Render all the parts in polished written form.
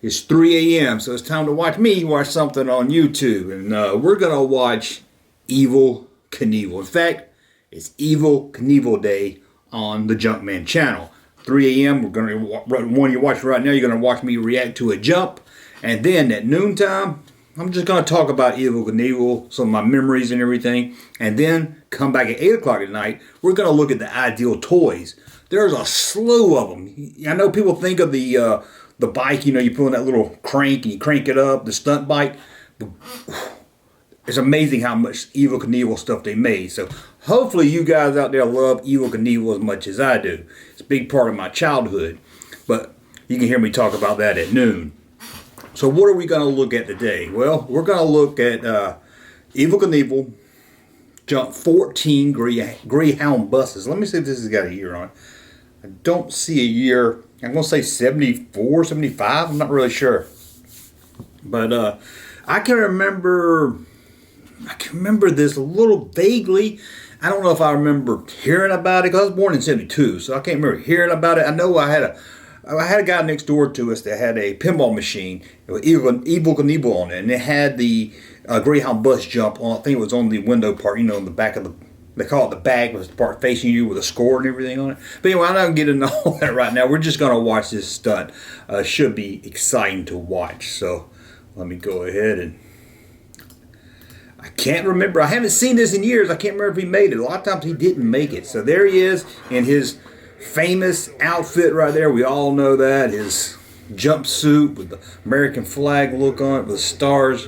It's 3 a.m., so it's time to watch something on YouTube. And we're going to watch Evel Knievel. In fact, it's Evel Knievel Day on the Junkman channel. 3 a.m., we're going to, one you're watching right now, you're going to watch me react to a jump. And then at noontime, I'm just going to talk about Evel Knievel, some of my memories and everything. And then come back at 8 o'clock at night, we're going to look at the ideal toys. There's a slew of them. I know people think of the bike, you know, you put on that little crank and you crank it up, the stunt bike. It's amazing how much Evel Knievel stuff they made. So hopefully you guys out there love Evel Knievel as much as I do. It's a big part of my childhood. But you can hear me talk about that at noon. So what are we going to look at today? Well, we're going to look at Evel Knievel jump 14 Greyhound buses. Let me see if this has got a year on it. I don't see a year. I'm going to say 74, 75. I'm not really sure. But I can remember this a little vaguely. I don't know if I remember hearing about it, because I was born in 72, so I can't remember hearing about it. I know I had a guy next door to us that had a pinball machine with Evel Knievel on it, and it had the Greyhound bus jump on. I think it was on the window part, you know, in the back of the, they call it the bag, was the part facing you with a score and everything on it. But anyway, I'm not going to get into all that right now. We're just going to watch this stunt. Should be exciting to watch. So let me go ahead and... I can't remember. I haven't seen this in years. I can't remember if he made it. A lot of times he didn't make it. So there he is in his famous outfit right there. We all know that. His jumpsuit with the American flag look on it with the stars.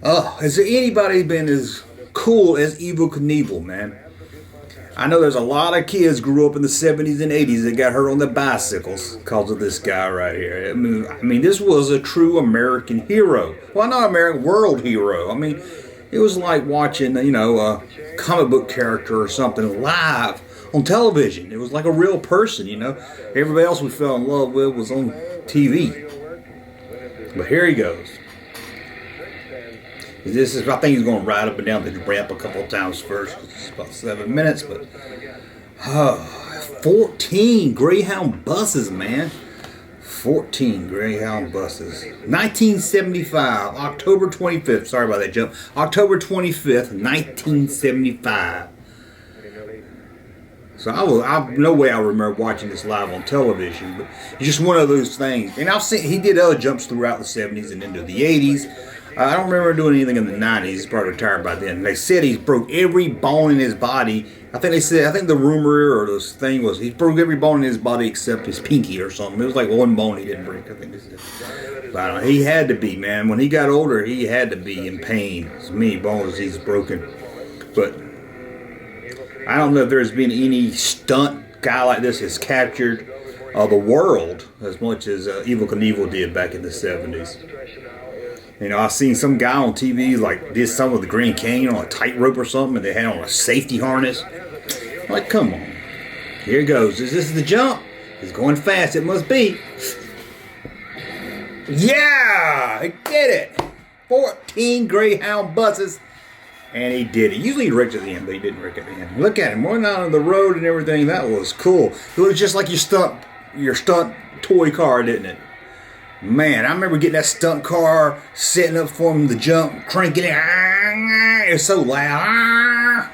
Oh, has there anybody been as cool as Evel Knievel, man? I know there's a lot of kids grew up in the 70s and 80s that got hurt on their bicycles because of this guy right here. I mean, this was a true American hero. Well, not American, world hero. I mean, it was like watching, you know, a comic book character or something live on television. It was like a real person, you know. Everybody else we fell in love with was on TV. But here he goes. This is, I think he's going to ride up and down the ramp a couple of times first. It's about 7 minutes, but 14 Greyhound buses, man. 14 Greyhound buses. 1975, October 25th. Sorry about that jump. October 25th, 1975. So no way I remember watching this live on television, but it's just one of those things. And he did other jumps throughout the 70s and into the 80s. I don't remember doing anything in the 90s. He's probably retired by then. They said he broke every bone in his body. I think the rumor or this thing was he broke every bone in his body except his pinky or something. It was like one bone he didn't break, I think they said. But he had to be, man. When he got older, he had to be in pain. As many bones he's broken. But I don't know if there's been any stunt guy like this that's captured the world as much as Evel Knievel did back in the 70s. You know, I've seen some guy on TV like did some of the Grand Canyon on a tightrope or something, and they had on a safety harness. Like, come on. Here it goes. Is this the jump? It's going fast. It must be. Yeah! I did it! 14 Greyhound buses. And he did it. Usually he wrecked at the end, but he didn't wreck at the end. Look at him. Running out on the road and everything. That was cool. It looked just like your stunt toy car, didn't it? Man, I remember getting that stunt car, setting up for him to jump, cranking it. It was so loud.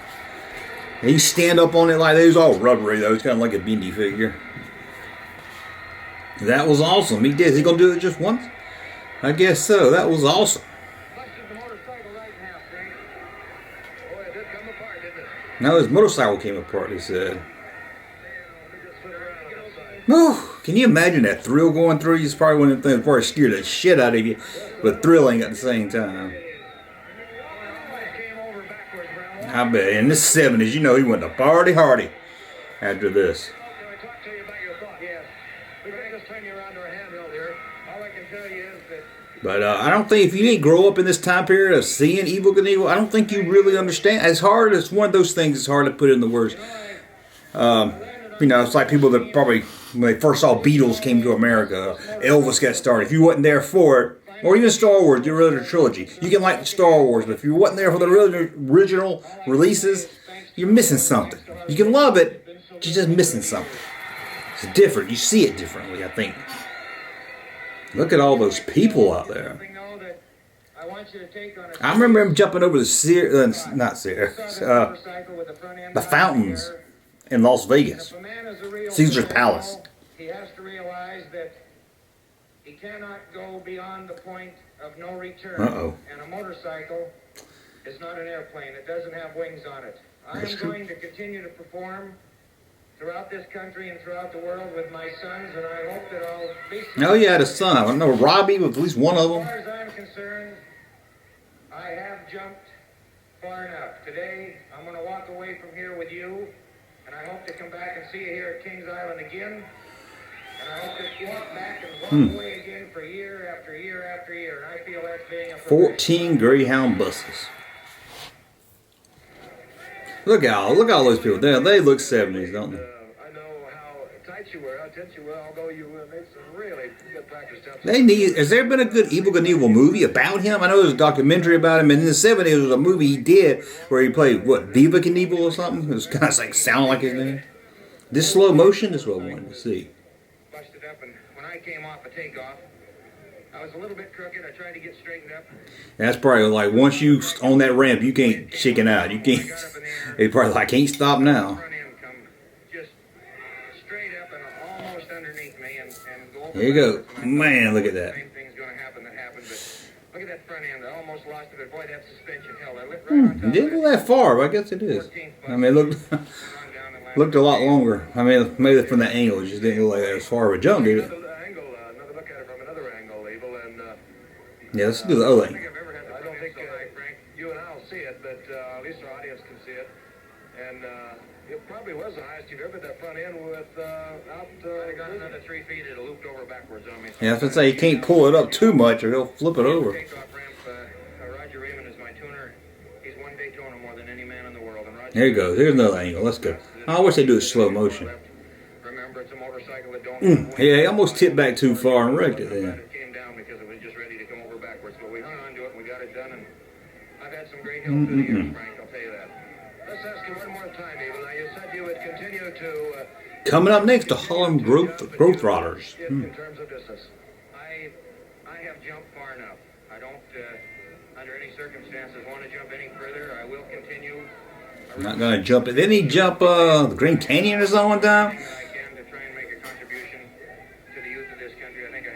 And you stand up on it like that. It was all rubbery, though. It's kind of like a bendy figure. That was awesome. He did. Is he going to do it just once? I guess so. That was awesome. No, his motorcycle came apart, he said. Whew. Can you imagine that thrill going through you? It's probably one of the things that probably scared the shit out of you, but thrilling at the same time. I bet. In the 70s, you know, he went to party hardy after this. But I don't think, if you didn't grow up in this time period of seeing Evel Knievel, I don't think you really understand. It's one of those things that's hard to put into words. You know, it's like people that probably, when they first saw Beatles came to America, Elvis got started. If you wasn't there for it, or even Star Wars, the original trilogy, you can like Star Wars, but if you wasn't there for the original releases, you're missing something. You can love it, you're just missing something. It's different. You see it differently, I think. Look at all those people out there. I remember him jumping over the the fountains in Las Vegas, Caesar's Palace. He has to realize that he cannot go beyond the point of no return. And a motorcycle is not an airplane. It doesn't have wings on it. I am going to continue to perform throughout this country and throughout the world with my sons, and I hope that I'll be... Oh, you had a son. I know Robbie was at least one of them. As far as I'm concerned, I have jumped far enough. Today, I'm going to walk away from here with you, and I hope to come back and see you here at Kings Island again. And I hope to walk back and walk away again for year after year after year. And I feel that's being a 14 Greyhound buses. Look at all those people. They look 70s, don't they? I know how tight you were, how tense you were, although you made some really good practice steps. Has there been a good Evel Knievel movie about him? I know there's a documentary about him, and in the 70s there was a movie he did where he played, what, Viva Knievel or something? It was kind of like, sound like his name. This slow motion is what I wanted to see. Busted up, and when I came off a takeoff, I was a little bit crooked. I tried to get straightened up. That's probably like once you on that ramp, you can't chicken out. You can't. It's probably like, I can't stop now. Front end come just straight up and almost underneath me, and go over. There you go, man. Look at that. Same thing's going to happen that happened, but look at that front end. I almost lost it, but boy, that suspension held. I lit right on top. It didn't go that far, but I guess it is. I mean, it looked a lot longer. I mean, maybe from the angle, it just didn't look like that as far of a jump, did it? Yeah, let's do the other thing. I don't think Frank, you and I will see it, but at least our audience can see it. And it probably was the highest you've ever hit that front end with I got another 3 feet. It looped over backwards on me. Yeah, I was gonna say you can't pull it up too much or he'll flip it over. Takeoff ramp, Roger Raymond is my tuner. He's won Daytona more than any man in the world. And Roger, there you go. Here's another angle. Let's go. I wish they do it slow motion. Remember, it's a motorcycle that don't. Yeah, he almost tipped back too far and wrecked it then. Frank, I'll tell you that. Let's ask you one more time, Evel. Now, you said you would continue to... Coming up next, the Harlem Growth Rotters. In terms of distance, I have jumped far enough. I don't, under any circumstances, want to jump any further. I will continue. I'm not going to jump it. Didn't he jump the Grand Canyon or something one time?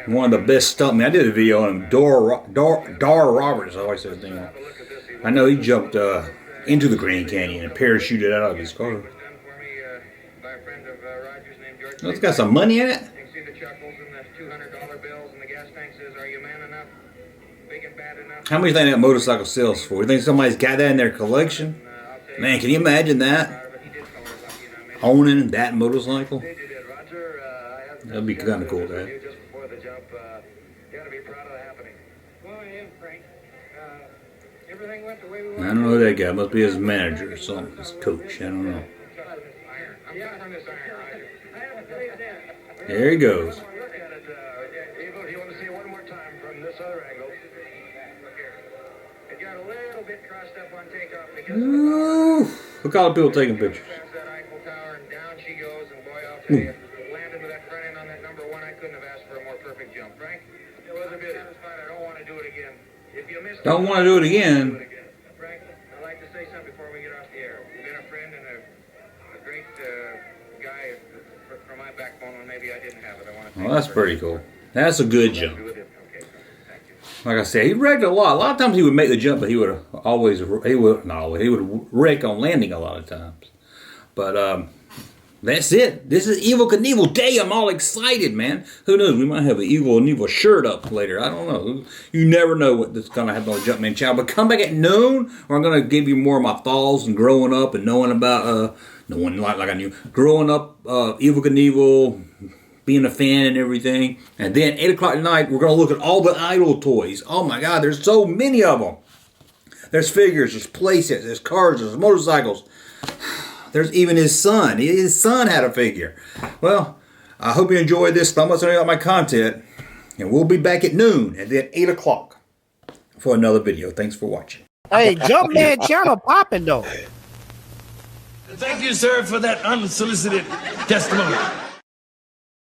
One of the best stuntmen. I did a video on him. Dar Roberts, I always say his name. I know he jumped into the Grand Canyon and parachuted out of his car. Well, it's got some money in it. You can see the chuckles and the $200 bills, and the gas tank says, "Are you man enough? Big and bad enough?" How much do you think that motorcycle sells for? You think somebody's got that in their collection? Man, can you imagine that? Owning that motorcycle? That'd be kind of cool, man. I don't know who that guy. Must be his manager or something. His coach. I don't know. There he goes. Ooh, look at all the people taking pictures. Landed with that front end on that number 1. I couldn't have asked for a more perfect jump, Frank. It was a bit satisfied. I don't want to do it again. If you missed, don't want to do it again. Frank, I'd like to say something before we get off the air. You've been a friend and a great guy for my backbone when maybe I didn't have it. I want to. Well, that's pretty cool. That's a good jump. Like I said, he wrecked a lot. A lot of times he would make the jump, but he would wreck on landing a lot of times. But that's it. This is Evel Knievel Day. I'm all excited, man. Who knows? We might have an Evel Knievel shirt up later. I don't know. You never know what's going to happen on the Junkman channel. But come back at noon, or I'm going to give you more of my thoughts and growing up and knowing about, like I knew, growing up, Evel Knievel, being a fan and everything. And then 8 o'clock at night, we're going to look at all the Idol toys. Oh my God, there's so many of them. There's figures, there's playsets, there's cars, there's motorcycles. There's even his son. His son had a figure. Well, I hope you enjoyed this. Thumbs up on my content. And we'll be back at noon and then 8 o'clock for another video. Thanks for watching. Hey, Junkman channel popping though. Thank you, sir, for that unsolicited testimony.